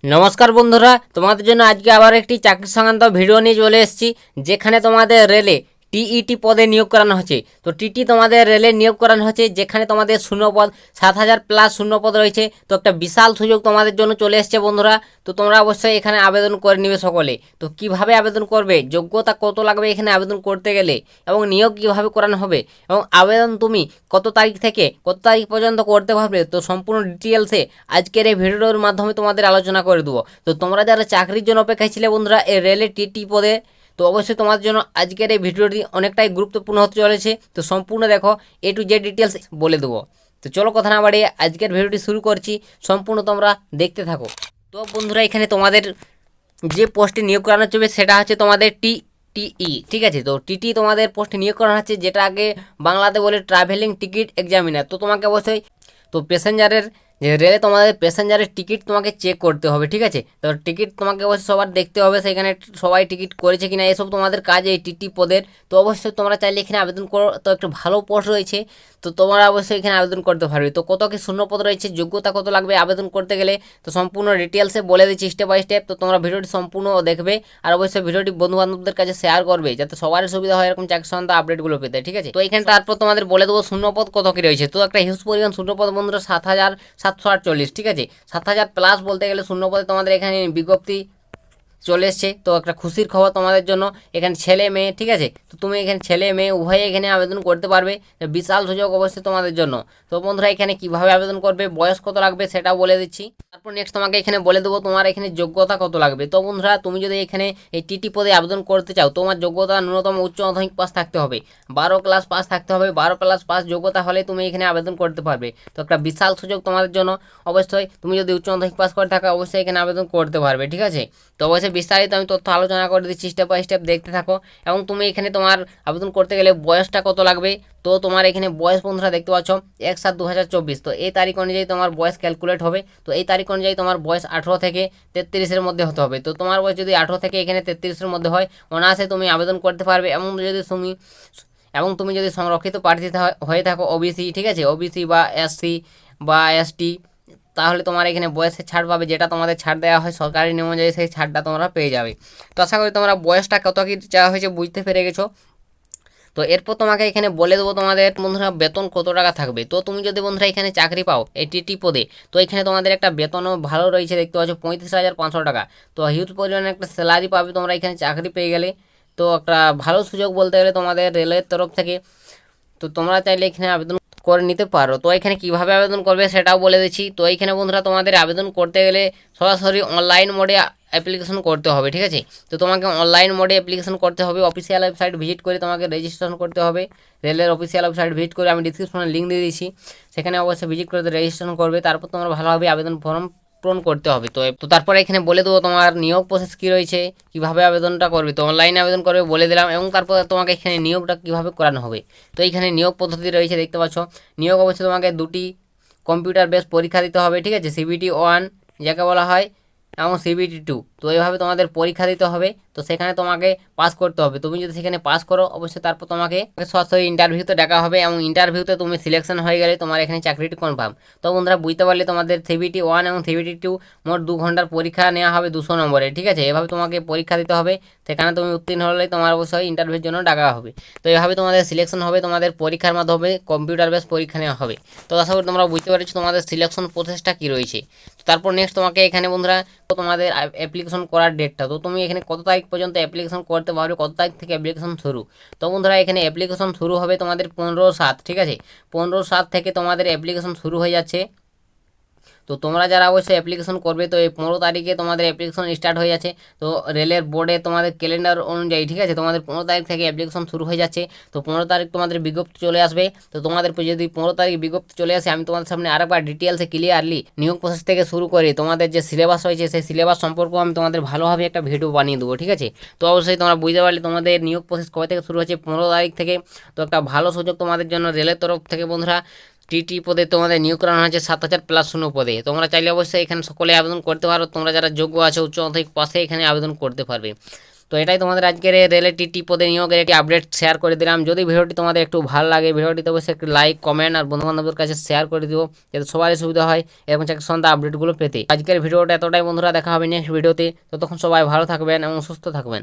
নমস্কার বন্ধুরা, তোমাদের জন্য আজকে আবার একটি চাকরি সংক্রান্ত ভিডিও নিয়ে চলে এসেছি, যেখানে তোমাদের রেলে টিইটি পদে নিয়োগ করানো হচ্ছে। তো টিটি তোমাদের রেলে নিয়োগ করানো হচ্ছে, যেখানে তোমাদের শূন্যপদ 7,000 প্লাস শূন্যপদ রয়েছে। তো একটা বিশাল সুযোগ তোমাদের জন্য চলে এসছে বন্ধুরা। তো তোমরা অবশ্যই এখানে আবেদন করে নিবে সকলে। তো কিভাবে আবেদন করবে, যোগ্যতা কত লাগবে এখানে আবেদন করতে গেলে, এবং নিয়োগ কিভাবে করানো হবে, এবং আবেদন তুমি কত তারিখ থেকে কত তারিখ পর্যন্ত করতে পারবে, তো সম্পূর্ণ ডিটেলসে আজকের এই ভিডিওর মাধ্যমে তোমাদের আলোচনা করে দেবো। তো তোমরা যারা চাকরির জন্য অপেক্ষায় ছিলে বন্ধুরা এই রেলে টিটি পদে, তো অবশ্যই তোমাদের জন্য আজকের এই ভিডিওটি অনেকটাই গুরুত্বপূর্ণ হতে চলেছে। তো সম্পূর্ণ দেখো, এ টু জেড ডিটেলস বলে দেবো। তো চলো কথা না বাড়িয়ে আজকের ভিডিওটি শুরু করছি, সম্পূর্ণ তোমরা দেখতে থাকো। তো বন্ধুরা, এখানে তোমাদের যে পোস্টে নিয়োগ করানো চলবে সেটা হচ্ছে তোমাদের টিই, ঠিক আছে। তো টিটি তোমাদের পোস্টে নিয়োগ করানো হচ্ছে, যেটা আগে বাংলাতে বলে ট্রাভেলিং টিকিট এক্সামিনার। তো তোমাকে অবশ্যই তো প্যাসেঞ্জারের যে রেলে তোমাদের প্যাসেঞ্জারের টিকিট তোমাকে চেক করতে হবে, ঠিক আছে। তো টিকিট তোমাকে অবশ্যই সবার দেখতে হবে, সেখানে সবাই টিকিট করেছে কিনা, এসব তোমাদের কাজ এই টিটি পদের। তো অবশ্যই তোমরা চাইলে এখানে আবেদন করো। তো একটু ভালো পোস্ট রয়েছে, তো তোমরা অবশ্যই এখানে আবেদন করতে পারবে। তো কত কি শূন্যপদ রয়েছে, যোগ্যতা কত লাগবে আবেদন করতে গেলে, তো সম্পূর্ণ ডিটেলসে বলে দিচ্ছি স্টেপ বাই স্টেপ। তো তোমরা ভিডিওটি সম্পূর্ণ দেখবে, আর অবশ্যই ভিডিওটি বন্ধু বান্ধবদের কাছে শেয়ার করবে, যাতে সবার সুবিধা হয় এরকম চাকরি সংক্রান্ত আপডেটগুলো পেতে, ঠিক আছে। তো এখানে তারপর তোমাদের বলে দেবো শূন্যপদ কত কি রয়েছে। তো একটা হিউজ পরিমাণ শূন্যপদ বন্ধুরা 7,748, ঠিক আছে। 7,000 প্লাস বলতে গেলে শূন্যপদে তোমাদের এখানে বিজ্ঞপ্তি চলে এসছে। তো একটা খুশির খবর তোমাদের জন্য, এখানে ছেলে মেয়ে, ঠিক আছে। তো তুমি এখানে ছেলে মেয়ে উভয়ে এখানে আবেদন করতে পারবে, বিশাল সুযোগ অবশ্যই তোমাদের জন্য। তো বন্ধুরা, এখানে কিভাবে আবেদন করবে, বয়স কত লাগবে সেটাও বলে দিচ্ছি। তারপর নেক্সট তোমাকে এখানে বলে দেবো তোমার এখানে যোগ্যতা কত লাগবে। তো বন্ধুরা, তুমি যদি এখানে এই টিটি পদে আবেদন করতে চাও, তোমার যোগ্যতা ন্যূনতম উচ্চ মাধ্যমিক পাস থাকতে হবে, 12 ক্লাস পাস থাকতে হবে। 12 ক্লাস পাস যোগ্যতা হলে তুমি এখানে আবেদন করতে পারবে। তো একটা বিশাল সুযোগ তোমাদের জন্য। অবশ্যই তুমি যদি উচ্চ মাধ্যমিক পাস করে থাকো, অবশ্যই এখানে আবেদন করতে পারবে, ঠিক আছে। তো অবশ্যই বিস্তারিত আমি তথ্য আলোচনা করে দিচ্ছি, স্টেপ বাই স্টেপ দেখতে থাকো। এবং তুমি এখানে তোমার আবেদন করতে গেলে বয়সটা কত লাগবে। তো তোমার এখানে বয়স বন্ধুরা দেখতে পাচ্ছ 1/7/2024। তো এই তারিখ অনুযায়ী তোমার বয়স ক্যালকুলেট হবে। তো এই তারিখ অনুযায়ী তোমার বয়স 18 থেকে 33-এর মধ্যে হতে হবে। তো তোমার বয়স যদি 18 থেকে এখানে 33-এর মধ্যে হয়, অনায়াসে তুমি আবেদন করতে পারবে। এবং তুমি যদি সংরক্ষিত প্রার্থী হয়ে থাকো, ওবিসি, ঠিক আছে, ওবিসি বা এসসি বা এসটি, তাহলে তোমার এখানে বয়সের ছাড় পাবে, যেটা তোমাদের ছাড় দেওয়া হয় সরকারি নিয়ম অনুযায়ী, সেই ছাড়টা তোমরা পেয়ে যাবে। তো আশা করি তোমরা বয়সটা কত কি চাওয়া হয়েছে বুঝতে পেরে গেছো। তো এরপর তোমাকে এখানে বলে দেবো তোমাদের বন্ধুরা বেতন কত টাকা থাকবে। তো তুমি যদি বন্ধুরা এখানে চাকরি পাও এই টিটি পদে, তো এখানে তোমাদের একটা বেতনও ভালো রয়েছে, দেখতে পাচ্ছ 35,500 টাকা। তো হিউজ পরিমাণে একটা স্যালারি পাবে তোমরা এখানে চাকরি পেয়ে গেলে। তো একটা ভালো সুযোগ বলতে গেলে তোমাদের রেলের তরফ থেকে। তো তোমরা চাইলে এখানে আবেদন করে নিতে পারো। তো এখানে কিভাবে আবেদন করবে সেটাও বলে দিচ্ছি। তো এখানে বন্ধুরা তোমাদের আবেদন করতে গেলে সরাসরি অনলাইন মোডে অ্যাপ্লিকেশন করতে হবে, ঠিক আছে। তো তোমাকে অনলাইন মোডে অ্যাপ্লিকেশন করতে হবে, অফিসিয়াল ওয়েবসাইট ভিজিট করে তোমাকে রেজিস্ট্রেশন করতে হবে। রেলের অফিসিয়াল ওয়েবসাইট ভিজিট করে, আমি ডিসক্রিপশনে লিঙ্ক দিয়ে দিয়েছি, সেখানে অবশ্যই ভিজিট করে রেজিস্ট্রেশন করবে। তারপর তোমরা ভালোভাবে আবেদন ফর্ম পূরণ করতে হবে। তো তারপরে এখানে বলে দেবো তোমার নিয়োগ প্রসেস কী রয়েছে, কীভাবে আবেদনটা করবে। তো অনলাইনে আবেদন করবে বলে দিলাম, এবং তারপর তোমাকে এখানে নিয়োগটা কীভাবে করানো হবে। তো এইখানে নিয়োগ পদ্ধতি রয়েছে দেখতে পাচ্ছ। নিয়োগ অবশ্যই তোমাকে 2টি কম্পিউটার বেস পরীক্ষা দিতে হবে, ঠিক আছে। CBT 1 যাকে বলা হয়, এবং CBT 2। তো এইভাবে তোমাদের পরীক্ষা দিতে হবে। তো সেখানে তোমাকে পাস করতে হবে। তুমি যদি সেখানে পাস করো, অবশ্যই তারপর তোমাকে সরাসরি ইন্টারভিউতে ডাকা হবে, এবং ইন্টারভিউতে তুমি সিলেকশন হয়ে গেলে তোমার এখানে চাকরিটি কনফার্ম। তো বন্ধুরা, বুঝতে পারলে তোমাদের CBT 1 এবং CBT 2 মোট 2 ঘন্টার পরীক্ষা নেওয়া হবে 200 নম্বরে, ঠিক আছে। এভাবে তোমাকে পরীক্ষা দিতে হবে, সেখানে তুমি উত্তীর্ণ হলে তোমার অবশ্যই ইন্টারভিউর জন্য ডাকা হবে। তো এইভাবে তোমাদের সিলেকশন হবে, তোমাদের পরীক্ষার মাধ্যমে কম্পিউটার বেস পরীক্ষা নেওয়া হবে। তো আশা করি তোমরা বুঝতে পারছো তোমাদের সিলেকশন প্রসেসটা কী রয়েছে। তো তারপর নেক্সট তোমাকে এখানে বন্ধুরা তোমাদের অ্যাপ্লিকেশন করার ডেটটা, তো তুমি এখানে কত তারিখ পর্যন্ত অ্যাপ্লিকেশন করতে পারবে, কত তারিখ থেকে অ্যাপ্লিকেশন শুরু। তো বন্ধুরা, এখানে অ্যাপ্লিকেশন শুরু হবে তোমাদের 15/7, ঠিক আছে। 15/7 থেকে তোমাদের অ্যাপ্লিকেশন শুরু হয়ে যাচ্ছে। তো তোমরা যারা অবশ্যই অ্যাপ্লিকেশন করবে, তো এই 15 তারিখে তোমাদের অ্যাপ্লিকেশন স্টার্ট হয়ে যাচ্ছে। তো রেলের বোর্ডে তোমাদের ক্যালেন্ডার অনুযায়ী, ঠিক আছে, তোমাদের 15 তারিখ থেকে অ্যাপ্লিকেশন শুরু হয়ে যাচ্ছে। তো 15 তারিখ তোমাদের বিজ্ঞপ্তি চলে আসবে। তো তোমাদের যদি 15 তারিখ বিজ্ঞপ্তি চলে আসে, আমি তোমাদের সামনে আরেকবার ডিটেলসে ক্লিয়ারলি নিয়োগ প্রসেস থেকে শুরু করে তোমাদের যে সিলেবাস রয়েছে, সেই সিলেবাস সম্পর্কেও আমি তোমাদের ভালোভাবে একটা ভিডিও বানিয়ে দেবো, ঠিক আছে। তো অবশ্যই তোমরা বুঝতে পারলে তোমাদের নিয়োগ প্রসেস কবে থেকে শুরু হচ্ছে, 15 তারিখ থেকে। তো একটা ভালো সুযোগ তোমাদের জন্য রেলের তরফ থেকে বন্ধুরা। টিটি পদে তোমাদের নিয়োগ করানো হয়েছে 7,000 প্লাস শূন্য পদে। তোমরা চাইলে অবশ্যই এখানে সকলে আবেদন করতে পারো, তোমরা যারা যোগ্য আছে উচ্চ মাধ্যমিক পাশে এখানে আবেদন করতে পারবে। তো এটাই তোমাদের আজকের রেলের টিটি পদে নিয়োগের একটি আপডেট শেয়ার করে দিলাম। যদি ভিডিওটি তোমাদের একটু ভালো লাগে ভিডিওটিতে অবশ্যই একটু লাইক কমেন্ট আর বন্ধুবান্ধবের কাছে শেয়ার করে দিও, যাতে সবারই সুবিধা হয় এরকম চাকরি সন্ধ্যা আপডেটগুলো পেতে। আজকের ভিডিওটা এতটাই বন্ধুরা, দেখা হবে নেক্সট ভিডিওতে। ততক্ষণ সবাই ভালো থাকবেন এবং সুস্থ থাকবেন।